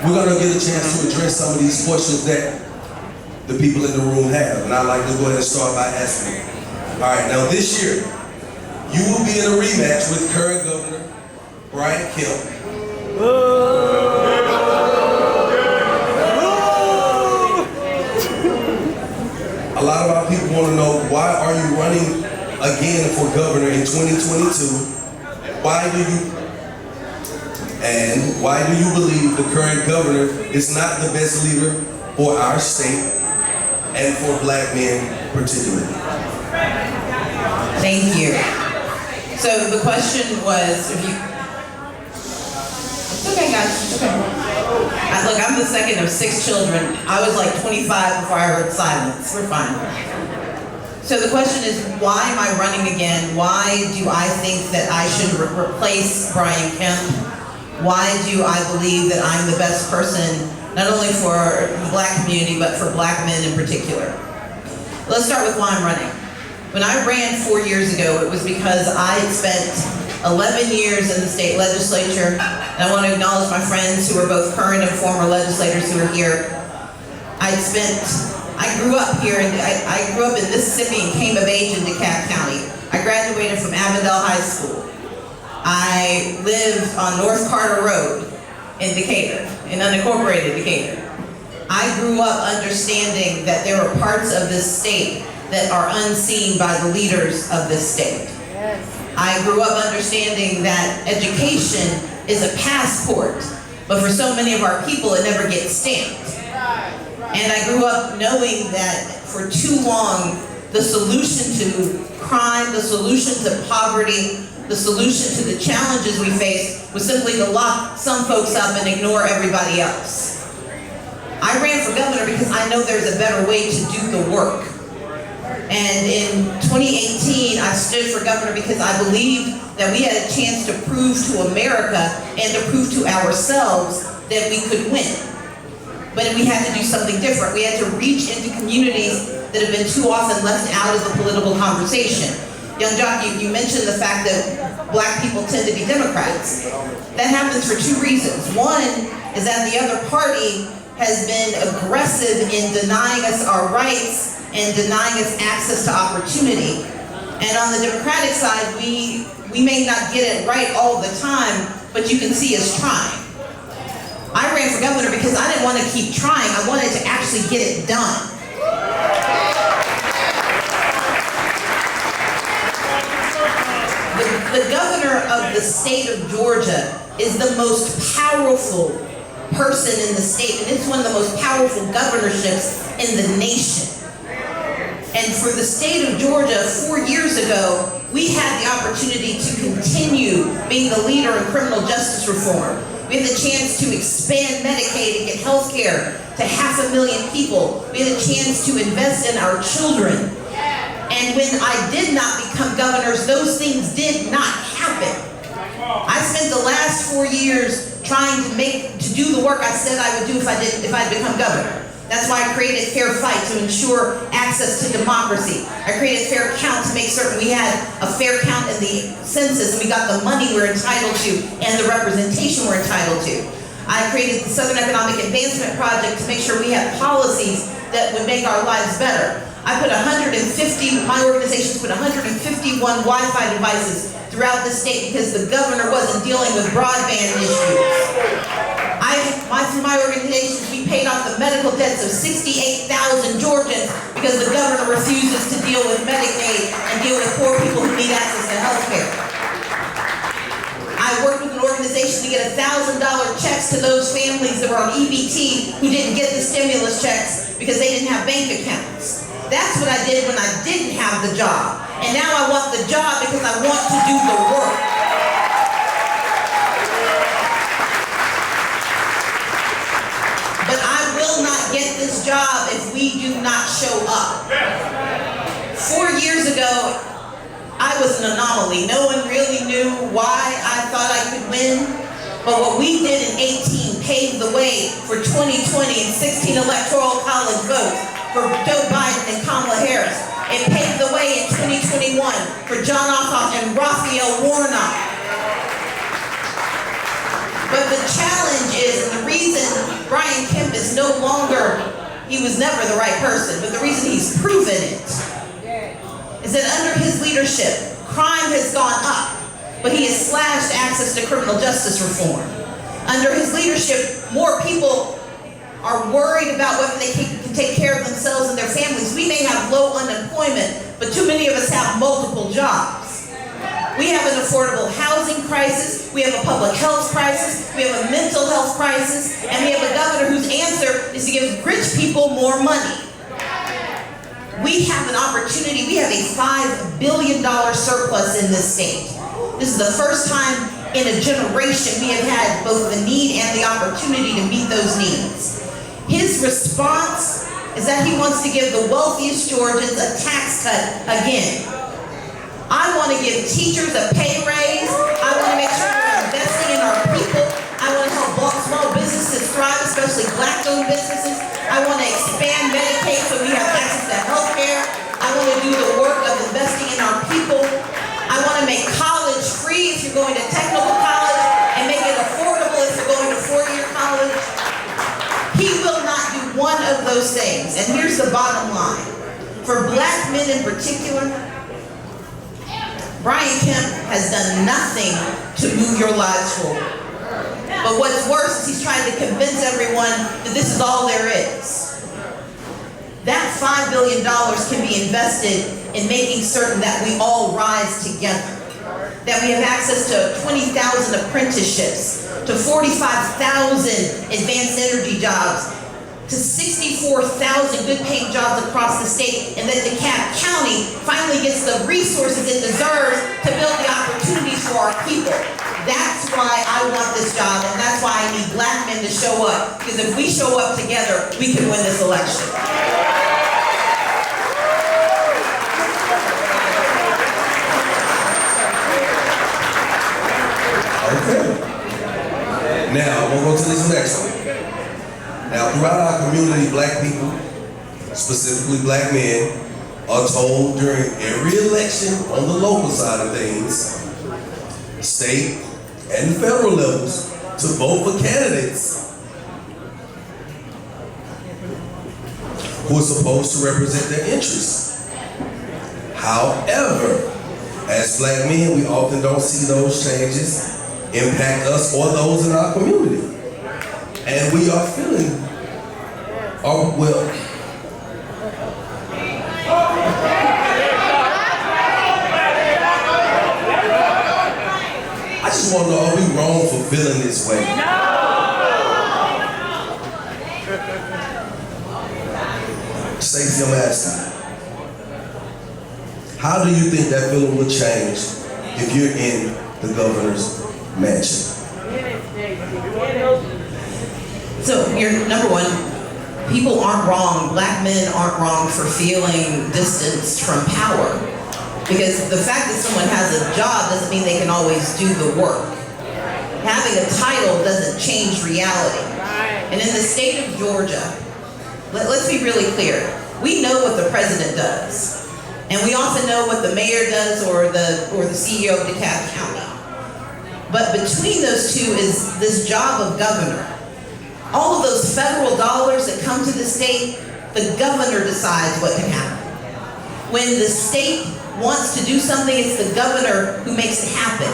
we're gonna get a chance to address some of these questions that the people in the room have. And I'd like to go ahead and start by asking. All right, now this year, you will be in a rematch with current Governor Brian Kemp. A lot of our people want to know, why are you running again for governor in 2022? Why do you believe the current governor is not the best leader for our state and for black men particularly? Thank you. So the question was, if you, it's okay guys, it's okay. Look, I'm the second of 6 children. I was like 25 before I heard silence. We're fine. So the question is, why am I running again? Why do I think that I should replace Brian Kemp? Why do I believe that I'm the best person, not only for the black community, but for black men in particular? Let's start with why I'm running. When I ran 4 years ago, it was because I had spent 11 years in the state legislature, and I want to acknowledge my friends who are both current and former legislators who are here. I grew up here, and I grew up in Mississippi and came of age in DeKalb County. I graduated from Avondale High School. I lived on North Carter Road in Decatur, in unincorporated Decatur. I grew up understanding that there are parts of this state that are unseen by the leaders of this state. Yes. I grew up understanding that education is a passport, but for so many of our people, it never gets stamped. And I grew up knowing that for too long, the solution to crime, the solution to poverty, the solution to the challenges we face was simply to lock some folks up and ignore everybody else. I ran for governor because I know there's a better way to do the work. And in 2018, I stood for governor because I believed that we had a chance to prove to America and to prove to ourselves that we could win. But we had to do something different. We had to reach into communities that have been too often left out of the political conversation. Yung Joc, you mentioned the fact that black people tend to be Democrats. That happens for 2 reasons. One is that the other party has been aggressive in denying us our rights and denying us access to opportunity. And on the Democratic side, we may not get it right all the time, but you can see us trying. I ran for governor because I didn't want to keep trying. I wanted to actually get it done. The governor of the state of Georgia is the most powerful person in the state, and it's one of the most powerful governorships in the nation. And for the state of Georgia, 4 years ago, we had the opportunity to continue being the leader in criminal justice reform. We had the chance to expand Medicaid and get health care to 500,000 people. We had a chance to invest in our children. And when I did not become governor, those things did not happen. I spent the last 4 years trying to do the work I said I would do if I'd become governor. That's why I created Fair Fight, to ensure access to democracy. I created Fair Count to make certain we had a fair count in the census and we got the money we're entitled to and the representation we're entitled to. I created the Southern Economic Advancement Project to make sure we had policies that would make our lives better. My organizations put 151 Wi-Fi devices throughout the state because the governor wasn't dealing with broadband issues. Through my organizations, we paid off the medical debts of 68,000 Georgians because the governor refuses to deal with Medicaid and deal with poor people who need access to health care. I worked with an organization to get $1,000 checks to those families that were on EBT who didn't get the stimulus checks because they didn't have bank accounts. That's what I did when I didn't have the job. And now I want the job because I want to do the work. But I will not get this job if we do not show up. 4 years ago, I was an anomaly. No one really knew why I thought I could win. But what we did in 18 paved the way for 2020 and 16 electoral college votes for Joe Biden and Kamala Harris. It paved the way in 2021 for John Ossoff and Raphael Warnock. But the challenge is, and the reason he was never the right person, but the reason he's proven it is that under his leadership, crime has gone up, but he has slashed access to criminal justice reform. Under his leadership, more people are worried about whether they can take care of themselves and their families. We may have low unemployment, but too many of us have multiple jobs. We have an affordable housing crisis, we have a public health crisis, we have a mental health crisis, and we have a governor whose answer is to give rich people more money. We have an opportunity, we have a $5 billion surplus in this state. This is the first time in a generation we have had both the need and the opportunity to meet those needs. His response is that he wants to give the wealthiest Georgians a tax cut again. I want to give teachers a pay raise. I want to make sure we're investing in our people. I want to help small businesses thrive, especially Black-owned businesses. I want to expand Medicaid so we have access to health care. I want to do the work of investing in our people. I want to make college free if you're going to technical college and make it affordable if you're going to four-year college. He will not do one of those things. And here's the bottom line. For Black men in particular, Brian Kemp has done nothing to move your lives forward. But what's worse is he's trying to convince everyone that this is all there is. That $5 billion can be invested in making certain that we all rise together. That we have access to 20,000 apprenticeships, to 45,000 advanced energy jobs, to 64,000 good-paying jobs across the state, and that DeKalb County finally gets the resources it deserves to build the opportunities for our people. That's why I want this job, and that's why I need Black men to show up, because if we show up together, we can win this election. Okay. Now, we'll go to this next one. Now, throughout our community, Black people, specifically Black men, are told during every election on the local side of things, state and federal levels, to vote for candidates who are supposed to represent their interests. However, as Black men, we often don't see those changes impact us or those in our community. And we are feeling, I just want to know, are we wrong for feeling this way? Stacey, I'm asking, how do you think that feeling will change if you're in the governor's mansion? So, you're number one, people aren't wrong, Black men aren't wrong for feeling distanced from power. Because the fact that someone has a job doesn't mean they can always do the work. Having a title doesn't change reality. And in the state of Georgia, let's be really clear. We know what the president does. And we often know what the mayor does or the CEO of DeKalb County. But between those two is this job of governor. All of those federal dollars that come to the state, the governor decides what can happen. When the state wants to do something, it's the governor who makes it happen.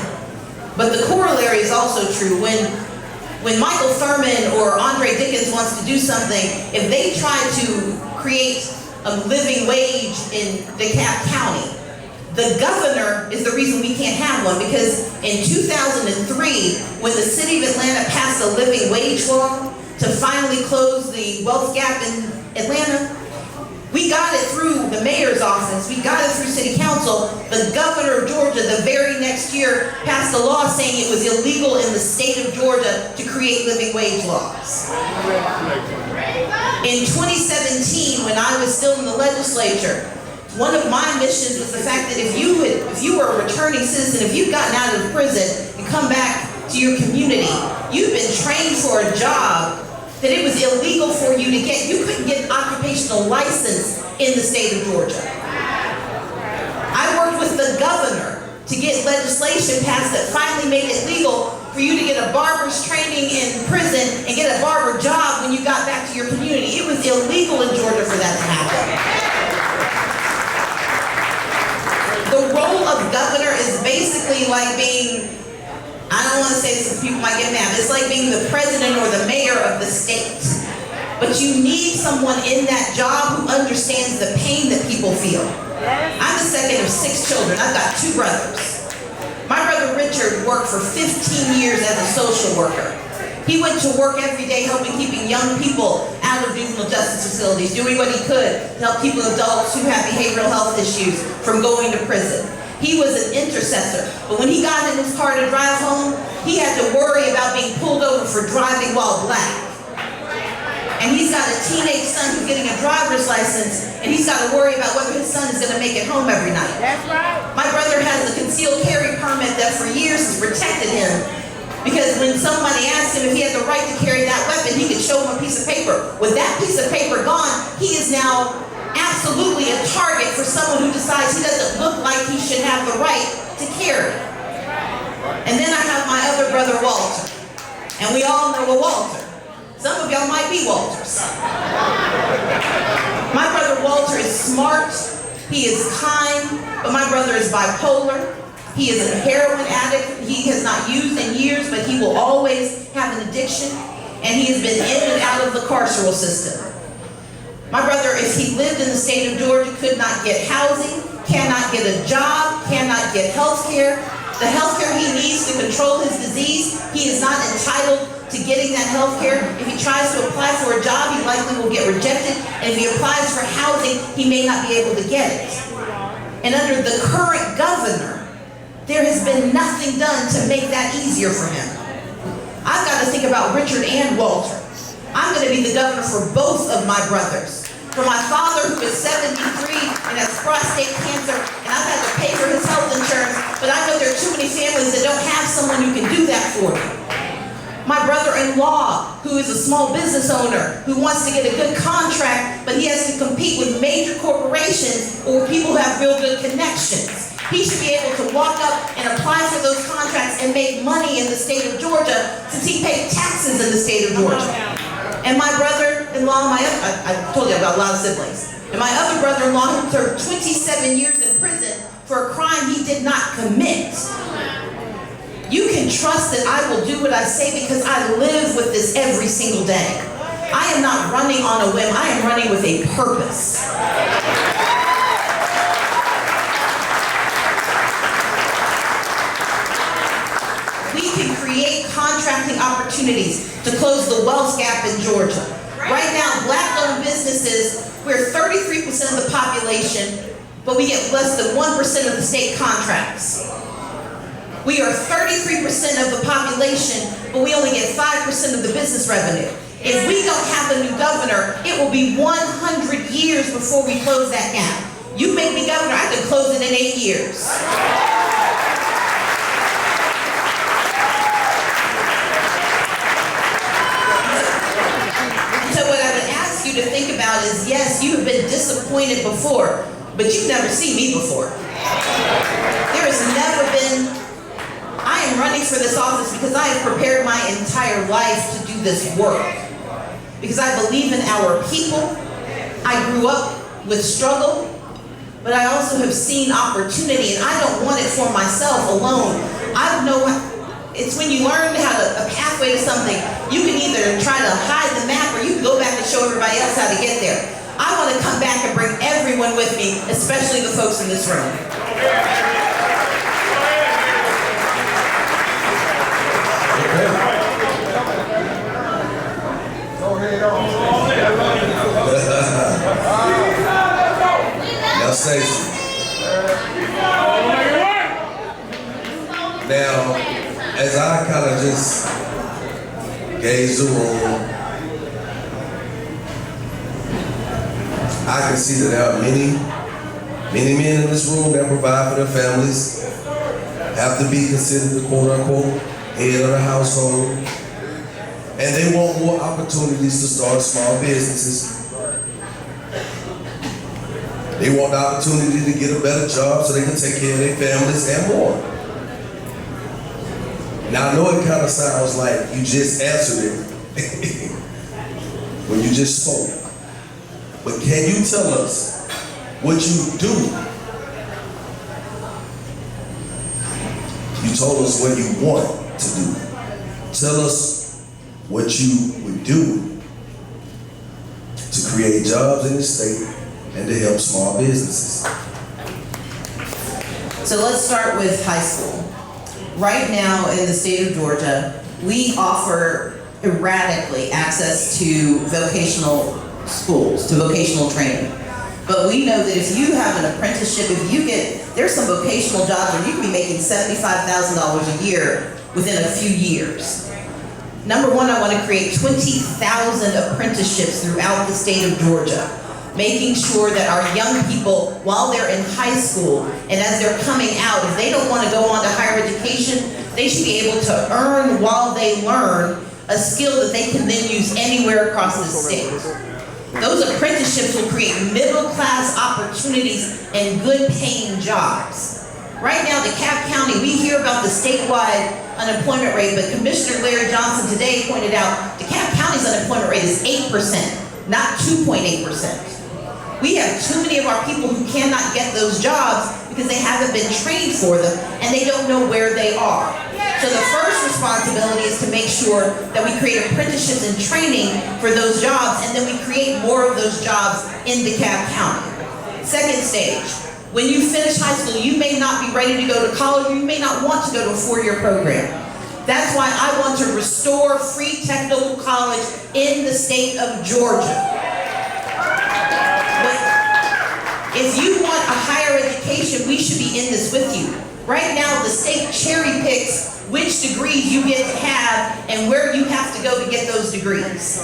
But the corollary is also true. When Michael Thurman or Andre Dickens wants to do something, if they try to create a living wage in DeKalb County, the governor is the reason we can't have one, because in 2003, when the city of Atlanta passed a living wage law to finally close the wealth gap in Atlanta, we got it through the mayor's office, we got it through city council. The governor of Georgia the very next year passed a law saying it was illegal in the state of Georgia to create living wage laws. In 2017, when I was still in the legislature, one of my missions was the fact that if you were a returning citizen, if you'd gotten out of prison and come back to your community, you've been trained for a job that it was illegal for you to get. You couldn't get an occupational license in the state of Georgia. I worked with the governor to get legislation passed that finally made it legal for you to get a barber's training in prison and get a barber job when you got back to your community. like being, I don't want to say this, people might get mad, it's like being the president or the mayor of the state. But you need someone in that job who understands the pain that people feel. I'm the second of 6 children. I've got 2 brothers. My brother Richard worked for 15 years as a social worker. He went to work every day helping keeping young people out of juvenile justice facilities, doing what he could to help people, adults who have behavioral health issues, from going to prison. He was an intercessor, but when he got in his car to drive home, he had to worry about being pulled over for driving while black. And he's got a teenage son who's getting a driver's license, and he's got to worry about whether his son is going to make it home every night. That's right. My brother has a concealed carry permit that for years has protected him, because when somebody asked him if he had the right to carry that weapon, he could show him a piece of paper. With that piece of paper gone, he is now absolutely a target for someone who decides he doesn't look like he should have the right to carry. And then I have my other brother, Walter. And we all know a Walter. Some of y'all might be Walters. My brother Walter is smart, he is kind, but my brother is bipolar. He is a heroin addict. He has not used in years, but he will always have an addiction. And he has been in and out of the carceral system. My brother, if he lived in the state of Georgia, could not get housing, cannot get a job, cannot get health care. The health care he needs to control his disease, he is not entitled to getting that health care. If he tries to apply for a job, he likely will get rejected. And if he applies for housing, he may not be able to get it. And under the current governor, there has been nothing done to make that easier for him. I've got to think about Richard and Walter. I'm going to be the governor for both of my brothers. For my father, who is 73 and has prostate cancer, and I've had to pay for his health insurance, but I know there are too many families that don't have someone who can do that for them. My brother-in-law, who is a small business owner, who wants to get a good contract, but he has to compete with major corporations or people who have real good connections. He should be able to walk up and apply for those contracts and make money in the state of Georgia, since he paid taxes in the state of Georgia. And my brother-in-law, I told you I've got a lot of siblings. And my other brother-in-law, who served 27 years in prison for a crime he did not commit. You can trust that I will do what I say, because I live with this every single day. I am not running on a whim. I am running with a purpose. We can create contracting opportunities to close the wealth gap in Georgia. Right now, black-owned businesses, we're 33% of the population, but we get less than 1% of the state contracts. We are 33% of the population, but we only get 5% of the business revenue. If we don't have a new governor, it will be 100 years before we close that gap. You make me governor, I can close it in 8 years. So what I would ask you to think about is, yes, you have been disappointed before, but you've never seen me before. There has never been. I am running for this office because I have prepared my entire life to do this work. Because I believe in our people. I grew up with struggle, but I also have seen opportunity, and I don't want it for myself alone. I know it's when you learn how a pathway to something, you can either try to hide the map, or you can go back and show everybody else how to get there. I want to come back and bring everyone with me, especially the folks in this room. Now, Stacey. Now, as I kind of just gaze the room, I can see that there are many men in this room that provide for their families, have to be considered the quote-unquote head of the household, and they want more opportunities to start small businesses. They want the opportunity to get a better job so they can take care of their families and more. Now, I know it kind of sounds like you just answered it when you just spoke. But can you tell us what you do? You told us what you want to do. Tell us what you would do to create jobs in the state and to help small businesses. So let's start with high school. Right now in the state of Georgia, we offer erratically access to vocational schools, to vocational training. But we know that if you have an apprenticeship, there's some vocational jobs where you can be making $75,000 a year within a few years. Number one, I want to create 20,000 apprenticeships throughout the state of Georgia, making sure that our young people, while they're in high school and as they're coming out, if they don't want to go on to higher education, they should be able to earn while they learn a skill that they can then use anywhere across the state. Those apprenticeships will create middle-class opportunities and good-paying jobs. Right now, DeKalb County, we hear about the statewide unemployment rate, but Commissioner Larry Johnson today pointed out DeKalb County's unemployment rate is 8%, not 2.8%. We have too many of our people who cannot get those jobs because they haven't been trained for them and they don't know where they are. So the first responsibility is to make sure that we create apprenticeships and training for those jobs, and then we create more of those jobs in DeKalb County. Second stage, when you finish high school, you may not be ready to go to college, you may not want to go to a 4-year program. That's why I want to restore free technical college in the state of Georgia. But if you want a higher education, we should be in this with you. Right now, the state cherry picks which degrees you get to have and where you have to go to get those degrees.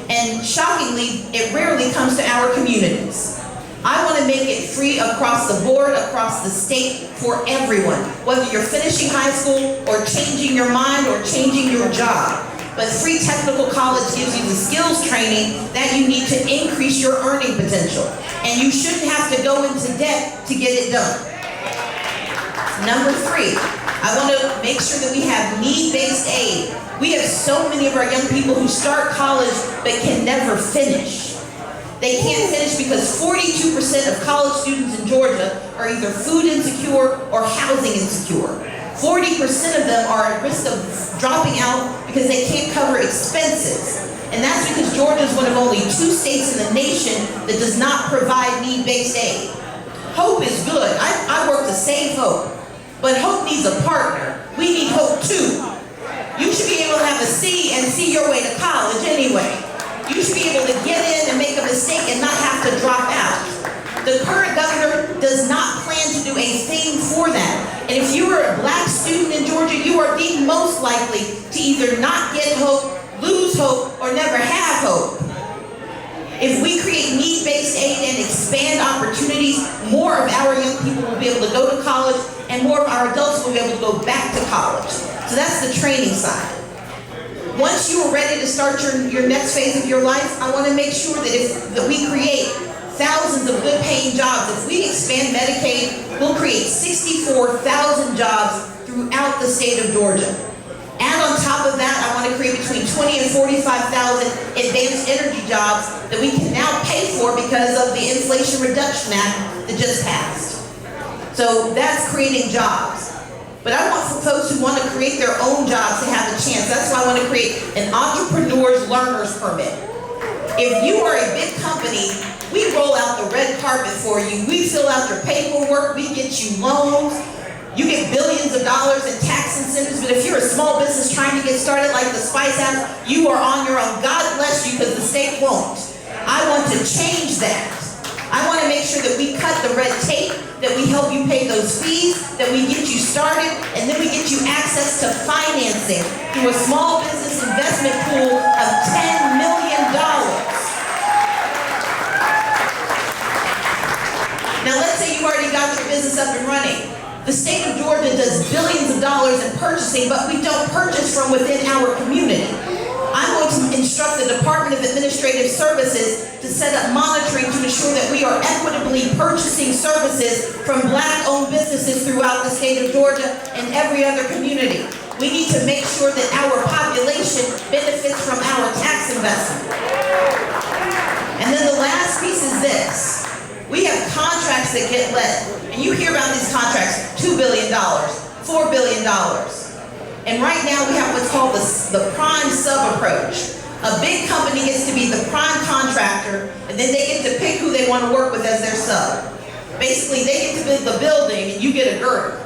And shockingly, it rarely comes to our communities. I want to make it free across the board, across the state, for everyone, whether you're finishing high school or changing your mind or changing your job. But free technical college gives you the skills training that you need to increase your earning potential. And you shouldn't have to go into debt to get it done. Number 3, I want to make sure that we have need-based aid. We have so many of our young people who start college but can never finish. They can't finish because 42% of college students in Georgia are either food insecure or housing insecure. 40% of them are at risk of dropping out because they can't cover expenses. And that's because Georgia is one of only 2 states in the nation that does not provide need-based aid. Hope is good. I work to save hope. But hope needs a partner. We need hope too. You should be able to have a C and see your way to college anyway. You should be able to get in and make a mistake and not have to drop out. The current governor does not plan to do a thing for that. And if you are a black student in Georgia, you are the most likely to either not get hope, lose hope, or never have hope. If we create need-based aid and expand opportunities, more of our young people will be able to go to college and more of our adults will be able to go back to college. So that's the training side. Once you are ready to start your next phase of your life, I want to make sure that we create thousands of good-paying jobs. If we expand Medicaid, we'll create 64,000 jobs throughout the state of Georgia. And on top of that, I want to create between 20 and 45,000 advanced energy jobs that we can now pay for because of the Inflation Reduction Act that just passed. So that's creating jobs. But I want for folks who want to create their own jobs to have a chance. That's why I want to create an entrepreneur's learner's permit. If you are a big company, we roll out the red carpet for you. We fill out your paperwork. We get you loans. You get billions of dollars in tax incentives, but if you're a small business trying to get started like the Spice House, you are on your own. God bless you because the state won't. I want to change that. I want to make sure that we cut the red tape, that we help you pay those fees, that we get you started, and then we get you access to financing through a small business investment pool of $10 million. Now let's say you already got your business up and running. The state of Georgia does billions of dollars in purchasing, but we don't purchase from within our community. I'm going to instruct the Department of Administrative Services to set up monitoring to ensure that we are equitably purchasing services from black-owned businesses throughout the state of Georgia and every other community. We need to make sure that our population benefits from our tax investment. And then the last piece is this. We have contracts that get let. And you hear about these contracts, $2 billion, $4 billion. And right now we have what's called the prime sub approach. A big company gets to be the prime contractor, and then they get to pick who they want to work with as their sub. Basically, they get to build the building, and you get a girder.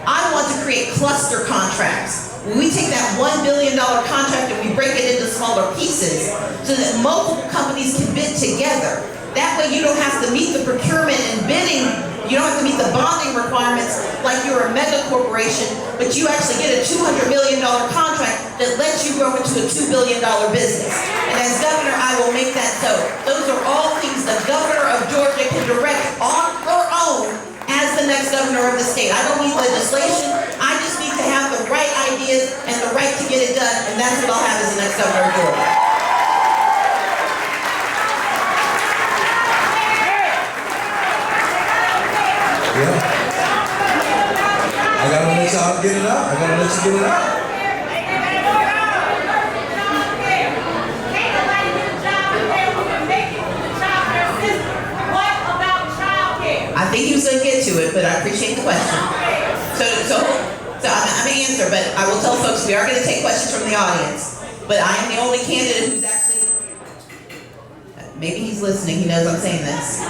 I want to create cluster contracts. When we take that $1 billion contract and we break it into smaller pieces so that multiple companies can bid together. That way you don't have to meet the procurement and bidding, you don't have to meet the bonding requirements like you're a mega corporation, but you actually get a $200 million contract that lets you grow into a $2 billion business. And as governor, I will make that so. Those are all things the governor of Georgia can direct on her own as the next governor of the state. I don't need legislation. I just need to have the right ideas and the right to get it done, and that's what I'll have as the next governor of Georgia. Yeah. I gotta let y'all get it out. I gotta let you get it out. I think he was going to get to it, but I appreciate the question. So I'm going to answer, but I will tell folks we are going to take questions from the audience. But I am the only candidate who's actually, maybe he's listening, he knows I'm saying this.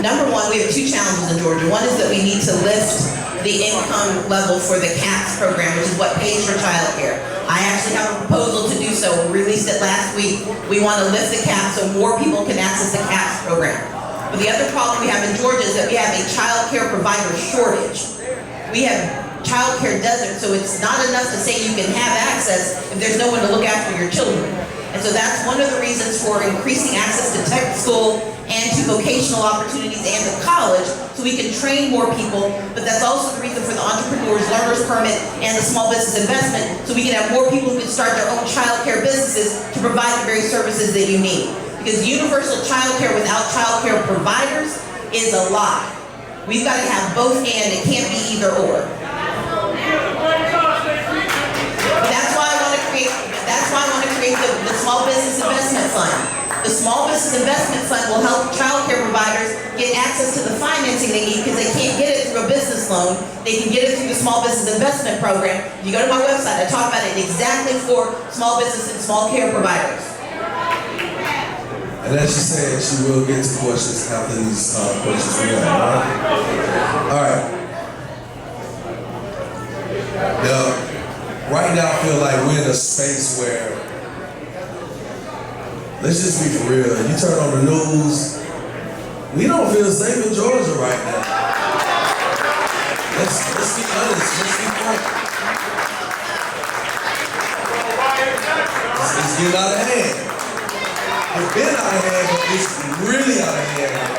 Number one, we have two challenges in Georgia. One is that we need to lift the income level for the CAPS program, which is what pays for childcare. I actually have a proposal to do so. We released it last week. We want to lift the CAPS so more people can access the CAPS program. But the other problem we have in Georgia is that we have a child care provider shortage. We have child care desert, so it's not enough to say you can have access if there's no one to look after your children. And so that's one of the reasons for increasing access to tech school and to vocational opportunities and to college, so we can train more people. But that's also the reason for the entrepreneurs, learners permit, and the small business investment, so we can have more people who can start their own child care businesses to provide the very services that you need. Because universal child care without child care providers is a lie. We've got to have both and, it can't be either or. That's why I want to create the Small Business Investment Fund. The Small Business Investment Fund will help child care providers get access to the financing they need, because they can't get it through a business loan. They can get it through the Small Business Investment Program. If you go to my website, I talk about it exactly for small business and small care providers. And as she said, she will get to questions after these questions we have, all right? Now, right now I feel like we're in a space where, let's just be for real, you turn on the news, we don't feel safe in Georgia right now. Let's be honest, let's be frank. It's getting out of hand. It's been out of hand, but it's really out of hand right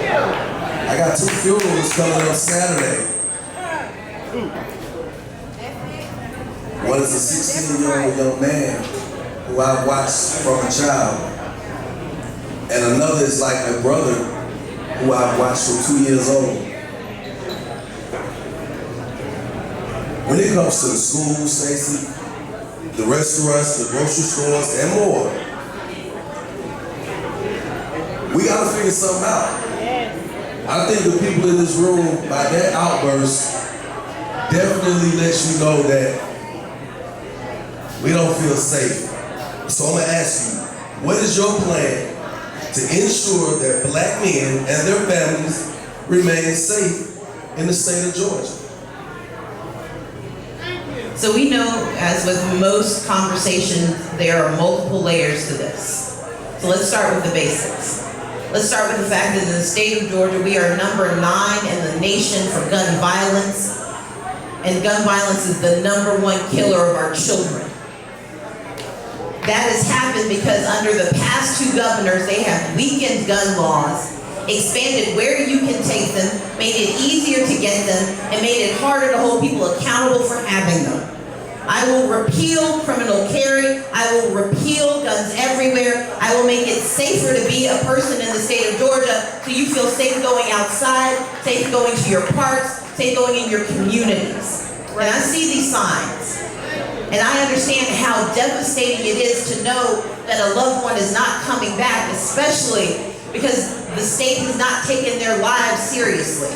now. I got 2 funerals coming up Saturday. One is a 16-year-old young man who I've watched from a child. And another is like my brother who I've watched from 2 years old. When it comes to the schools, Stacey, the restaurants, the grocery stores, and more, we gotta figure something out. I think the people in this room, by that outburst, definitely lets you know that we don't feel safe. So I'm gonna ask you, what is your plan to ensure that black men and their families remain safe in the state of Georgia? So we know, as with most conversations, there are multiple layers to this. So let's start with the basics. Let's start with the fact that in the state of Georgia, we are number 9 in the nation for gun violence. And gun violence is the number 1 killer of our children. That has happened because under the past 2 governors, they have weakened gun laws, expanded where you can take them, made it easier to get them, and made it harder to hold people accountable for having them. I will repeal criminal carry. I will repeal guns everywhere. I will make it safer to be a person in the state of Georgia, so you feel safe going outside, safe going to your parks, safe going in your communities. And I see these signs. And I understand how devastating it is to know that a loved one is not coming back, especially because the state has not taken their lives seriously.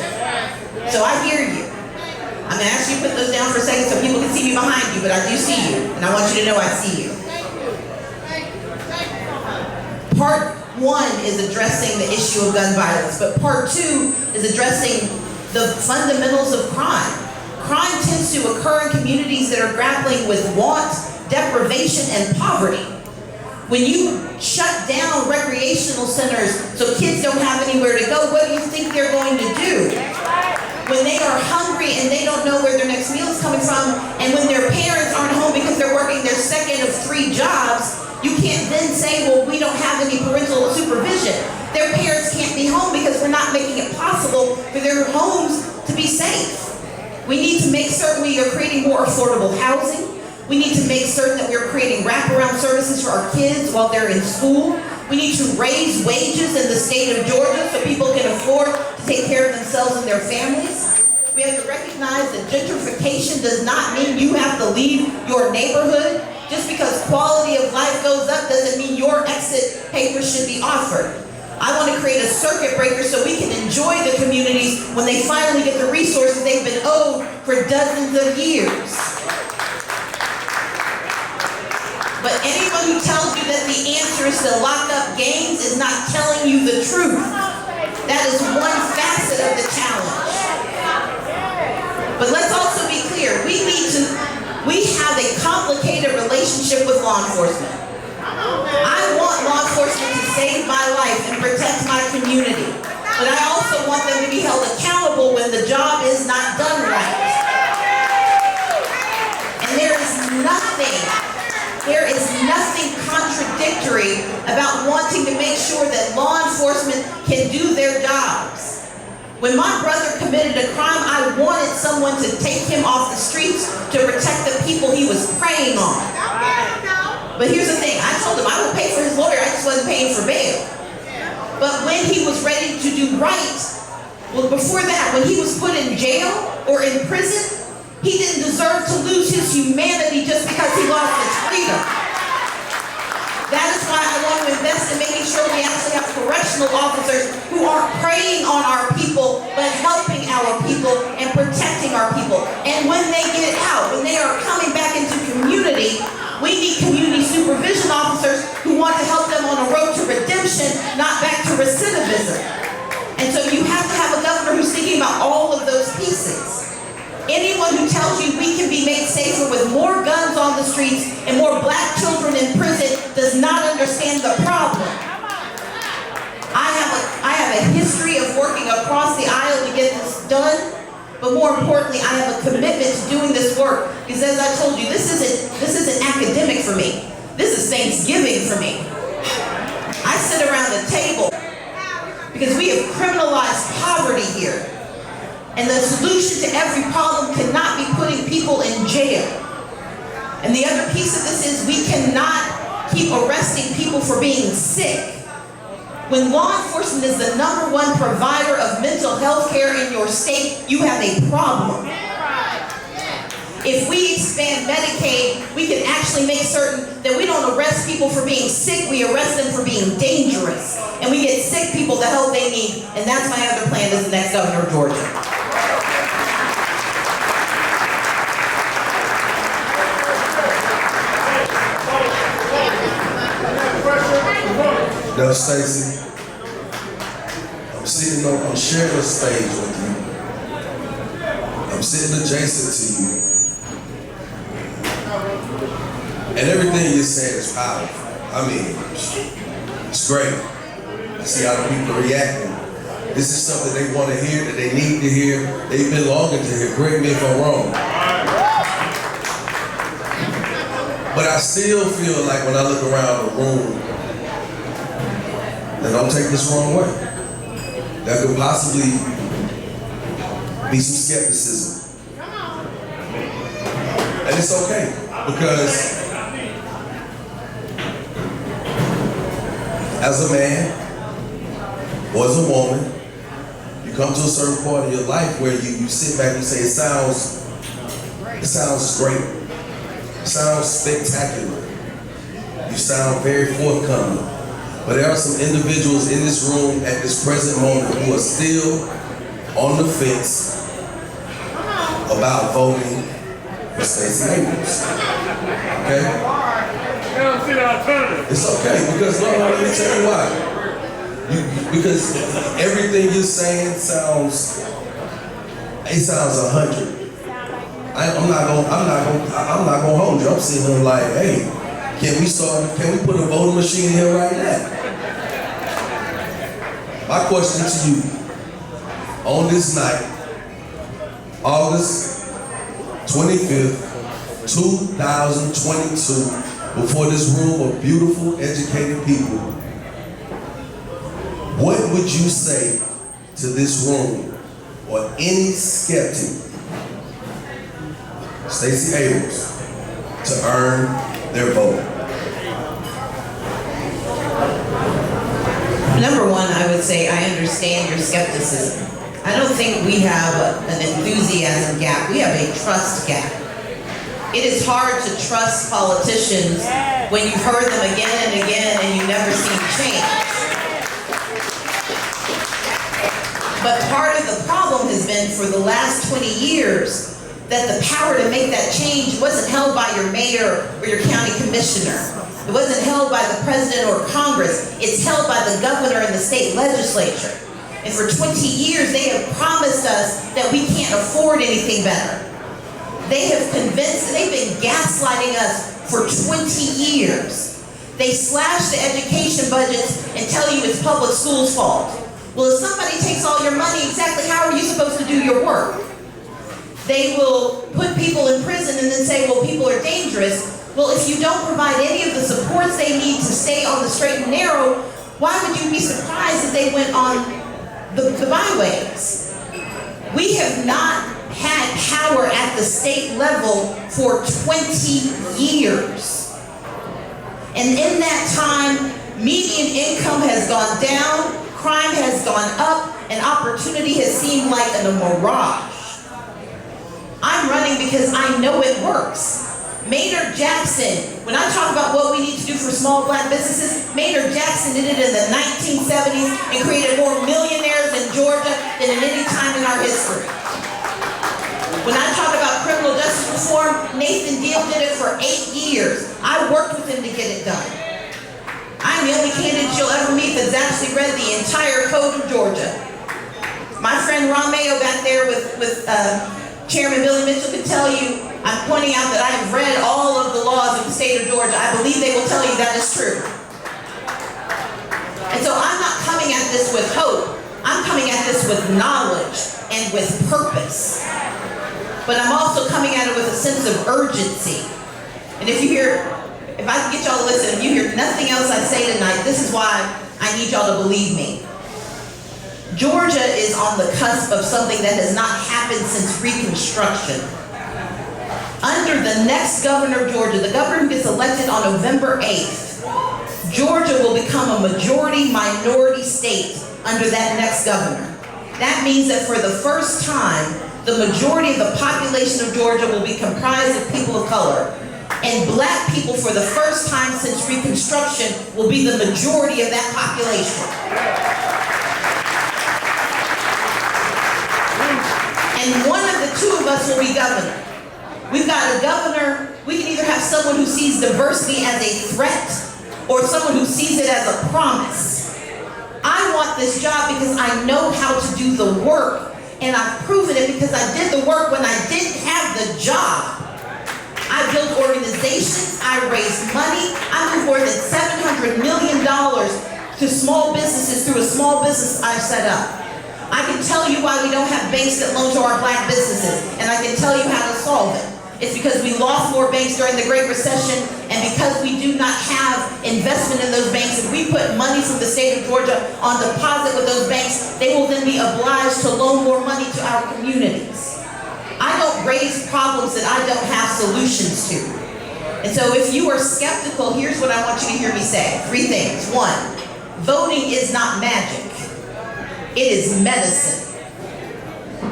So I hear you. I'm gonna ask you to put those down for a second so people can see me behind you, but I do see you, and I want you to know I see you. Part one is addressing the issue of gun violence, but part two is addressing the fundamentals of crime. Crime tends to occur in communities that are grappling with want, deprivation, and poverty. When you shut down recreational centers so kids don't have anywhere to go, what do you think they're going to do? When they are hungry and they don't know where their next meal is coming from, and when their parents aren't home because they're working their second of 3 jobs, you can't then say, well, we don't have any parental supervision. Their parents can't be home because we're not making it possible for their homes to be safe. We need to make certain we are creating more affordable housing. We need to make certain that we're creating wraparound services for our kids while they're in school. We need to raise wages in the state of Georgia so people can afford to take care of themselves and their families. We have to recognize that gentrification does not mean you have to leave your neighborhood. Just because quality of life goes up doesn't mean your exit papers should be offered. I want to create a circuit breaker so we can enjoy the communities when they finally get the resources they've been owed for dozens of years. But anyone who tells you that the answer is to lock up gangs is not telling you the truth. That is one facet of the challenge. But let's also be clear, we have a complicated relationship with law enforcement. I want law enforcement to save my life and protect my community. But I also want them to be held accountable when the job is not done right. And there is nothing contradictory about wanting to make sure that law enforcement can do their jobs. When my brother committed a crime, I wanted someone to take him off the streets to protect the people he was preying on. But here's the thing, I told him I would pay for his lawyer, I just wasn't paying for bail. But when he was ready to do right, well, before that, when he was put in jail or in prison, he didn't deserve to lose his humanity just because he lost his freedom. That is why I want to invest in making sure we actually have correctional officers who aren't preying on our people, but helping our people and protecting our people. And when they get out, when they are coming back into community, we need community supervision officers who want to help them on a road to redemption, not back to recidivism. And so you have to have a governor who's thinking about all of those pieces. Anyone who tells you we can be made safer with more guns on the streets and more black children in prison does not understand the problem. I have a history of working across the aisle to get this done, but more importantly, I have a commitment to doing this work because, as I told you, this isn't academic for me. This is Thanksgiving for me. I sit around the table because we have criminalized poverty here. And the solution to every problem cannot be putting people in jail. And the other piece of this is we cannot keep arresting people for being sick. When law enforcement is the #1 provider of mental health care in your state, you have a problem. If we expand Medicaid, we can actually make certain that we don't arrest people for being sick, we arrest them for being dangerous. And we get sick people the help they need, and that's my other plan as the next governor of Georgia. Now, Stacey, I'm sharing a stage with you. I'm sitting adjacent to you. And everything you're saying is powerful. I mean, it's great. I see how the people are reacting. This is something they want to hear, that they need to hear. They've been longing to hear. Correct me if I'm wrong. But I still feel like when I look around the room, and don't take this wrong way, there could possibly be some skepticism. And it's okay, because as a man or as a woman, you come to a certain part of your life where you sit back and say, it sounds great. It sounds spectacular. You sound very forthcoming. But there are some individuals in this room at this present moment who are still on the fence, about voting for Stacey Abrams. Okay? You don't see the alternative. It's okay, because no, let me tell you why. Because everything you're saying sounds 100. I'm not gonna hold you. I'm sitting there like, hey, can we put a voting machine here right now? My question to you, on this night, August 25th, 2022, before this room of beautiful, educated people, what would you say to this room or any skeptic, Stacey Abrams, to earn their vote? Number one, I would say I understand your skepticism. I don't think we have an enthusiasm gap. We have a trust gap. It is hard to trust politicians when you've heard them again and again and you never see change. But part of the problem has been for the last 20 years that the power to make that change wasn't held by your mayor or your county commissioner. It wasn't held by the president or Congress. It's held by the governor and the state legislature. And for 20 years, they have promised us that we can't afford anything better. They've been gaslighting us for 20 years. They slash the education budgets and tell you it's public school's fault. Well, if somebody takes all your money, exactly how are you supposed to do your work? They will put people in prison and then say, well, people are dangerous. Well, if you don't provide any of the supports they need to stay on the straight and narrow, why would you be surprised if they went on the byways? We have not had power at the state level for 20 years. And in that time, median income has gone down, crime has gone up, and opportunity has seemed like a mirage. I'm running because I know it works. Maynard Jackson, when I talk about what we need to do for small black businesses, Maynard Jackson did it in the 1970s and created more millionaires in Georgia than at any time in our history. When I talk about criminal justice reform, Nathan Deal did it for 8 years. I worked with him to get it done. I'm the only candidate you'll ever meet that's actually read the entire code of Georgia. My friend Ron Mayo got there with Chairman Billy Mitchell could tell you, I'm pointing out that I have read all of the laws of the state of Georgia. I believe they will tell you that is true. And so I'm not coming at this with hope. I'm coming at this with knowledge and with purpose. But I'm also coming at it with a sense of urgency. And if I can get y'all to listen, if you hear nothing else I say tonight, this is why I need y'all to believe me. Georgia is on the cusp of something that has not happened since Reconstruction. Under the next governor of Georgia, the governor who gets elected on November 8th, Georgia will become a majority-minority state under that next governor. That means that for the first time, the majority of the population of Georgia will be comprised of people of color. And black people, for the first time since Reconstruction, will be the majority of that population. And one of the two of us will be governor. We've got a governor, we can either have someone who sees diversity as a threat or someone who sees it as a promise. I want this job because I know how to do the work, and I've proven it because I did the work when I didn't have the job. I built organizations, I raised money, I moved more than $700 million to small businesses through a small business I set up. I can tell you why we don't have banks that loan to our black businesses, and I can tell you how to solve it. It's because we lost more banks during the Great Recession, and because we do not have investment in those banks. If we put money from the state of Georgia on deposit with those banks, they will then be obliged to loan more money to our communities. I don't raise problems that I don't have solutions to. And so if you are skeptical, here's what I want you to hear me say. 3 things. 1, voting is not magic. It is medicine.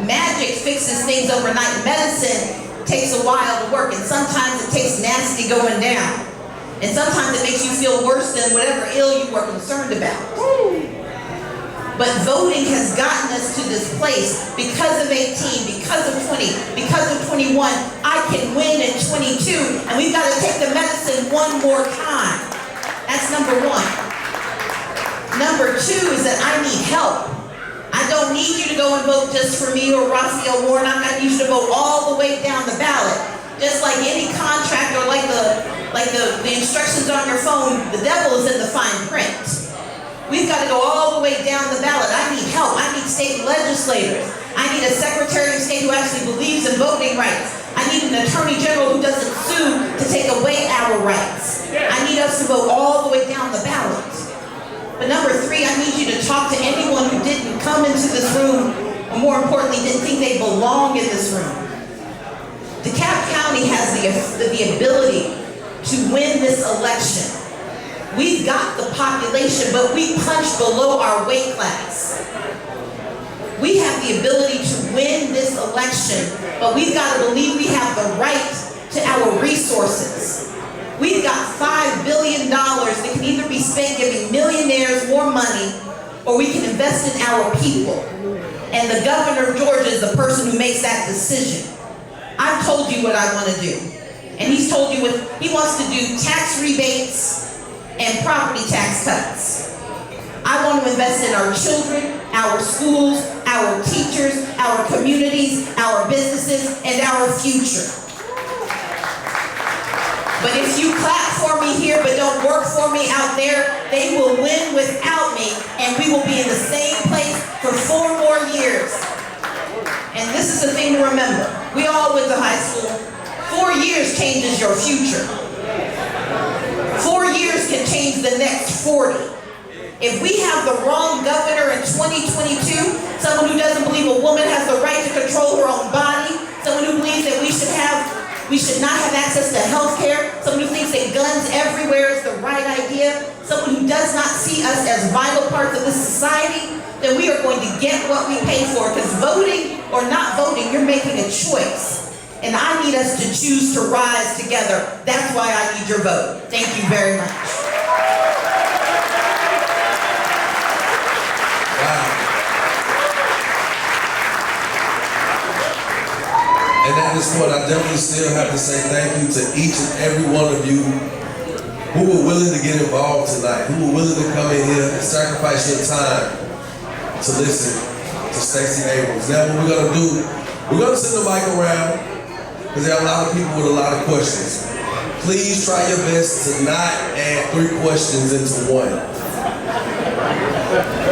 Magic fixes things overnight. Medicine takes a while to work, and sometimes it takes nasty going down. And sometimes it makes you feel worse than whatever ill you were concerned about. But voting has gotten us to this place because of 18, because of 20, because of 21. I can win in 22, and we've got to take the medicine one more time. That's number one. Number two is that I need help. I don't need you to go and vote just for me or Raphael Warnock. I need you to vote all the way down the ballot. Just like any contract or like the instructions on your phone, the devil is in the fine print. We've got to go all the way down the ballot. I need help. I need state legislators. I need a Secretary of State who actually believes in voting rights. I need an Attorney General who doesn't sue to take away our rights. I need us to vote all the way down the ballot. But number three, I need you to talk to anyone who didn't come into this room, or more importantly, didn't think they belong in this room. DeKalb County has the ability to win this election. We've got the population, but we punch below our weight class. We have the ability to win this election, but we've got to believe we have the right to our resources. We've got $5 billion that can either be spent giving millionaires more money, or we can invest in our people. And the governor of Georgia is the person who makes that decision. I've told you what I want to do. And he's told you what he wants to do: tax rebates and property tax cuts. I want to invest in our children, our schools, our teachers, our communities, our businesses, and our future. But if you clap for me here but don't work for me out there, they will win without me, and we will be in the same place for 4 more years. And this is the thing to remember. We all went to high school. 4 years changes your future. 4 years can change the next 40. If we have the wrong governor in 2022, someone who doesn't believe a woman has the right to control her own body, someone who believes that we should not have access to health care, someone who thinks that guns everywhere is the right idea, someone who does not see us as vital parts of this society, then we are going to get what we pay for. Because voting or not voting, you're making a choice. And I need us to choose to rise together. That's why I need your vote. Thank you very much. Wow. And at this point, I definitely still have to say thank you to each and every one of you who were willing to get involved tonight, who were willing to come in here and sacrifice your time to listen to Stacey Abrams. Now what we're going to do, we're going to send the mic around, because there are a lot of people with a lot of questions. Please try your best to not add 3 questions into one.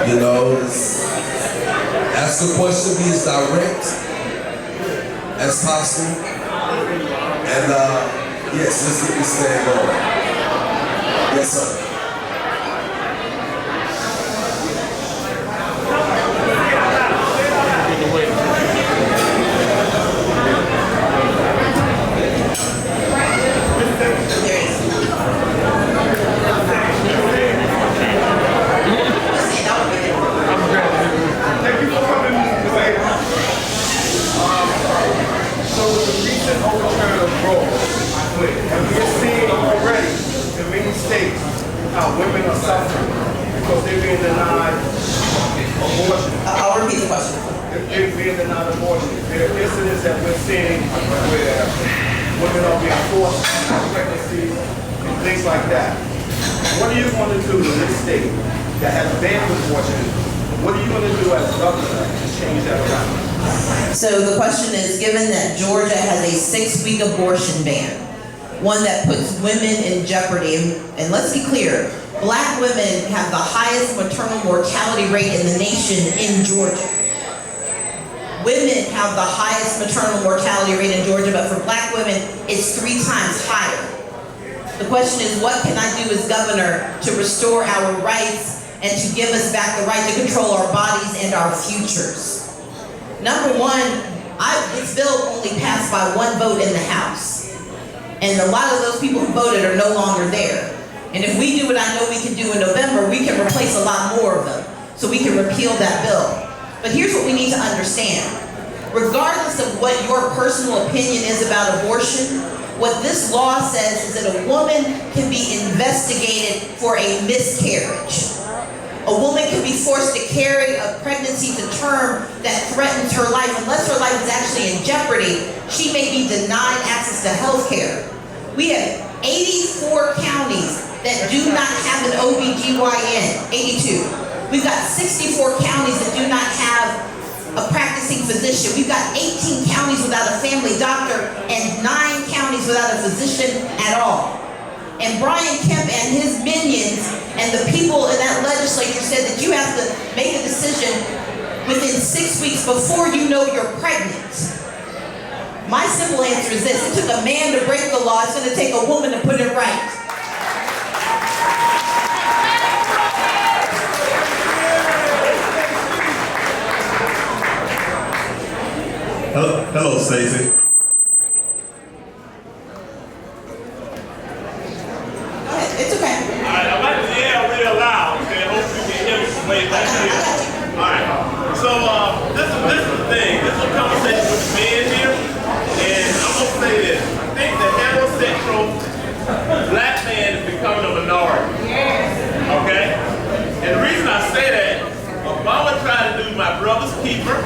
You know, ask a question, be as direct as possible. And yes, let's get this thing going. Yes, sir. Women are suffering because they're being denied abortion. I'll repeat the question. They're being denied abortion. There are incidents that we're seeing where women are being forced into pregnancy and things like that. What are you going to do in this state that has banned abortion? What are you going to do as governor to change that around? So the question is, given that Georgia has a 6-week abortion ban, one that puts women in jeopardy, and let's be clear, Black women have the highest maternal mortality rate in the nation in Georgia. Women have the highest maternal mortality rate in Georgia, but for Black women, it's 3 times higher. The question is, what can I do as governor to restore our rights and to give us back the right to control our bodies and our futures? Number one, this bill only passed by 1 vote in the House. And a lot of those people who voted are no longer there. And if we do what I know we can do in November, we can replace a lot more of them. So we can repeal that bill. But here's what we need to understand. Regardless of what your personal opinion is about abortion, what this law says is that a woman can be investigated for a miscarriage. A woman can be forced to carry a pregnancy to term that threatens her life. Unless her life is actually in jeopardy, she may be denied access to health care. We have 84 counties that do not have an OBGYN, 82. We've got 64 counties that do not have a practicing physician. We've got 18 counties without a family doctor and 9 counties without a physician at all. And Brian Kemp and his minions and the people in that legislature said that you have to make a decision within 6 weeks before you know you're pregnant. My simple answer is this: it took a man to break the law, it's going to take a woman to put it right. Hello, Stacey. It's okay. All right, I'd like to yell real loud, okay? Hopefully you can hear me from way back here. All right. So, this is the thing. This is a conversation with the men here, and I'm going to say this. I think the heterosexual black man is becoming a minority. Okay? And the reason I say that, Obama tried to do my brother's keeper,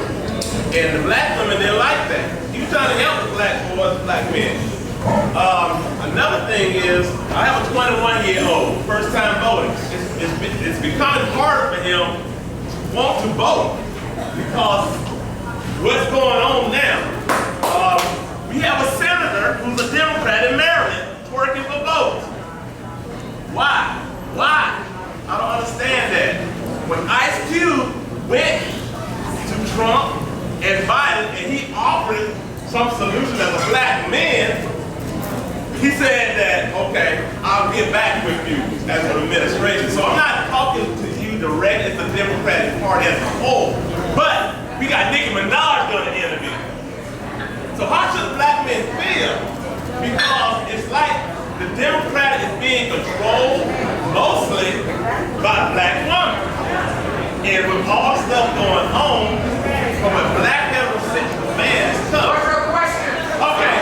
and the black women didn't like that. He was trying to help the black boys and black men. Another thing is, I have a 21-year-old, first time voting. It's becoming harder for him to want to vote because what's going on now? We have a senator who's a Democrat in Maryland working for votes. Why? Why? I don't understand that. When Ice Cube went to Trump and Biden and he offered some solution as a black man, he said that, okay, I'll get back with you as an administration. So I'm not talking to you directly as the Democratic Party as a whole, but we got Nicki Minaj doing the interview. So how should black men feel? Because it's like the Democrat is being controlled mostly by black women. And with all stuff going on, from a black heterosexual man, it's tough. Okay.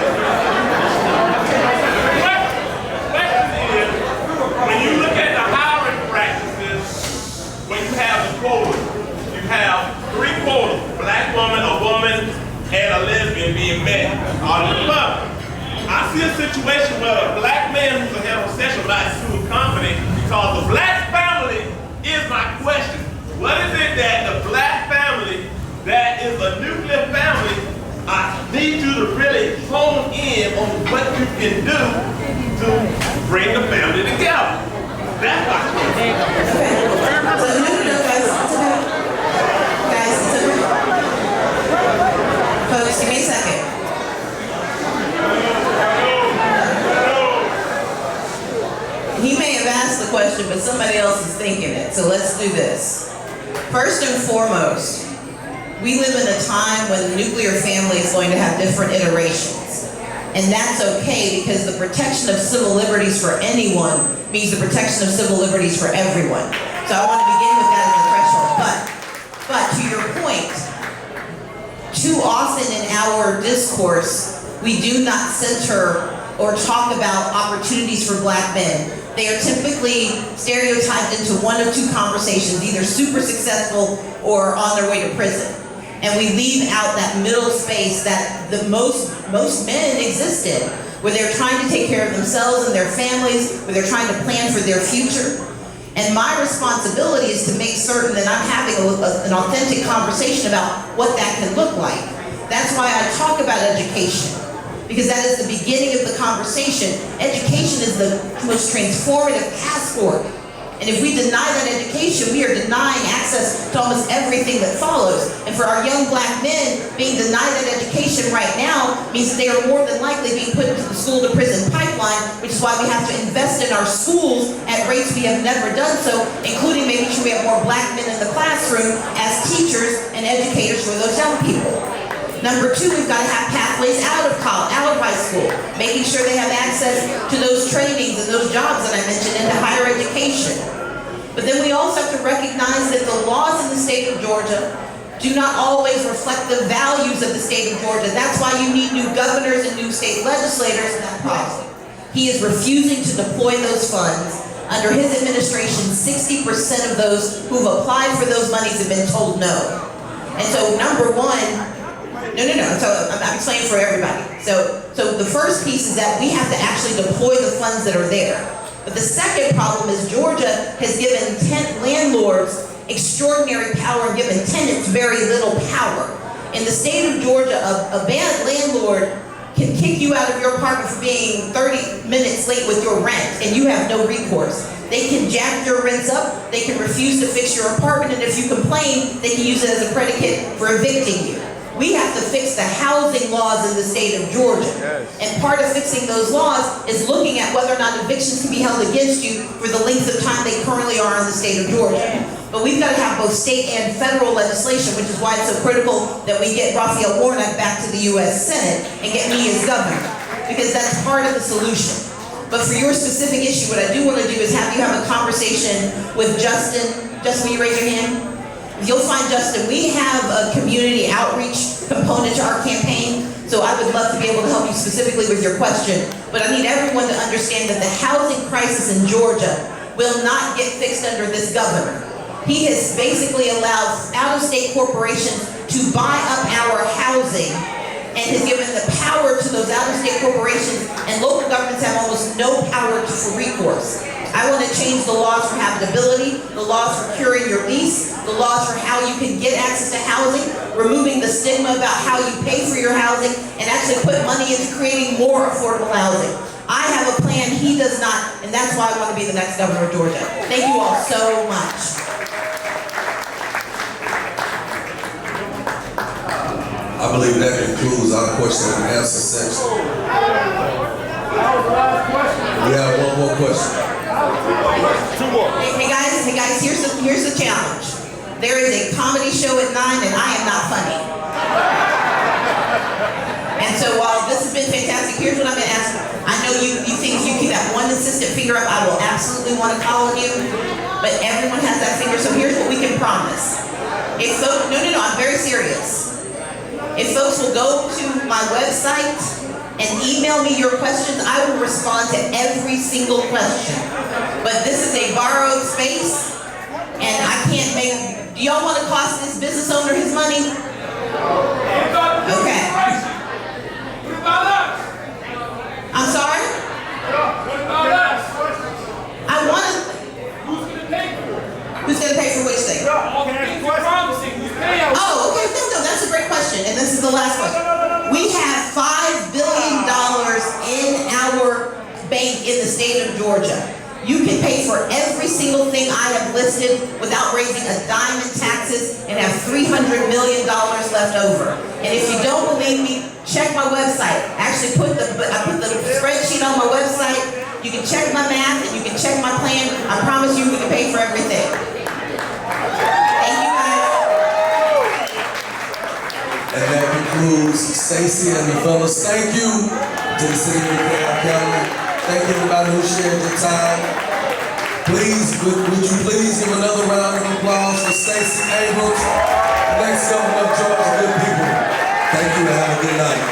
When you look at the hiring practices, when you have the quotas, you have 3 quotas: black woman, a woman, and a lesbian being met on the public. I see a situation where a black man who's a heterosexual might sue a company because the black family is my question. What is it that the black family that is a nuclear family, I need you to really hone in on what you can do to bring the family together. That's my question. Guys, folks, give me a second. He may have asked the question, but somebody else is thinking it. So let's do this. First and foremost, we live in a time when the nuclear family is going to have different iterations. And that's okay because the protection of civil liberties for anyone means the protection of civil liberties for everyone. So I want to begin with that as a threshold. But to your point, too often in our discourse, we do not center or talk about opportunities for black men. They are typically stereotyped into one of 2 conversations, either super successful or on their way to prison. And we leave out that middle space that the most men exist in, where they're trying to take care of themselves and their families, where they're trying to plan for their future. And my responsibility is to make certain that I'm having an authentic conversation about what that can look like. That's why I talk about education, because that is the beginning of the conversation. Education is the most transformative passport. And if we deny that education, we are denying access to almost everything that follows. And for our young black men, being denied that education right now means that they are more than likely being put into the school to prison pipeline, which is why we have to invest in our schools at rates we have never done so, including making sure we have more black men in the classroom as teachers and educators for those young people. Number 2, we've got to have pathways out of college, out of high school, making sure they have access to those trainings and those jobs that I mentioned into higher education. But then we also have to recognize that the laws in the state of Georgia do not always reflect the values of the state of Georgia. That's why you need new governors and new state legislators in that policy. He is refusing to deploy those funds. Under his administration, 60% of those who've applied for those monies have been told no. And so number one, so I'm explaining for everybody. So the first piece is that we have to actually deploy the funds that are there. But the second problem is Georgia has given landlords extraordinary power and given tenants very little power. In the state of Georgia, a bad landlord can kick you out of your apartment for being 30 minutes late with your rent, and you have no recourse. They can jack your rents up, they can refuse to fix your apartment, and if you complain, they can use it as a predicate for evicting you. We have to fix the housing laws in the state of Georgia. And part of fixing those laws is looking at whether or not evictions can be held against you for the length of time they currently are in the state of Georgia. But we've got to have both state and federal legislation, which is why it's so critical that we get Raphael Warnock back to the U.S. Senate and get me as governor, because that's part of the solution. But for your specific issue, what I do want to do is have you have a conversation with Justin. Justin, will you raise your hand? You'll find Justin. We have a community outreach component to our campaign, so I would love to be able to help you specifically with your question. But I need everyone to understand that the housing crisis in Georgia will not get fixed under this governor. He has basically allowed out-of-state corporations to buy up our housing and has given the power to those out-of-state corporations, and local governments have almost no power for recourse. I want to change the laws for habitability, the laws for curing your lease, the laws for how you can get access to housing, removing the stigma about how you pay for your housing, and actually put money into creating more affordable housing. I have a plan, he does not, and that's why I want to be the next governor of Georgia. Thank you all so much. I believe that concludes our question and answer section. We have one more question. Hey guys, here's the challenge. There is a comedy show at 9 and I am not funny. And so while this has been fantastic, here's what I'm gonna ask. I know you think if you keep that one insistent finger up, I will absolutely want to call on you, but everyone has that finger, so here's what we can promise. If folks, no, I'm very serious. If folks will go to my website and email me your questions, I will respond to every single question. But this is a borrowed space, and I can't make, do y'all want to cost this business owner his money? Okay. I'm sorry? I want to. Who's going to pay for which thing? Oh, okay, no, that's a great question, and this is the last question. We have $5 billion in our bank in the state of Georgia. You can pay for every single thing I have listed without raising a dime in taxes and have $300 million left over. And if you don't believe me, check my website. Actually, I put the spreadsheet on my website. You can check my math and you can check my plan. I promise you we can pay for everything. Thank you guys. And that concludes Stacey and the fellas. Thank you to the city of DeKalb County. Thank everybody who shared their time. Please, would you please give another round of applause for Stacey Abrams, the next governor of Georgia. Good people. Thank you and have a good night.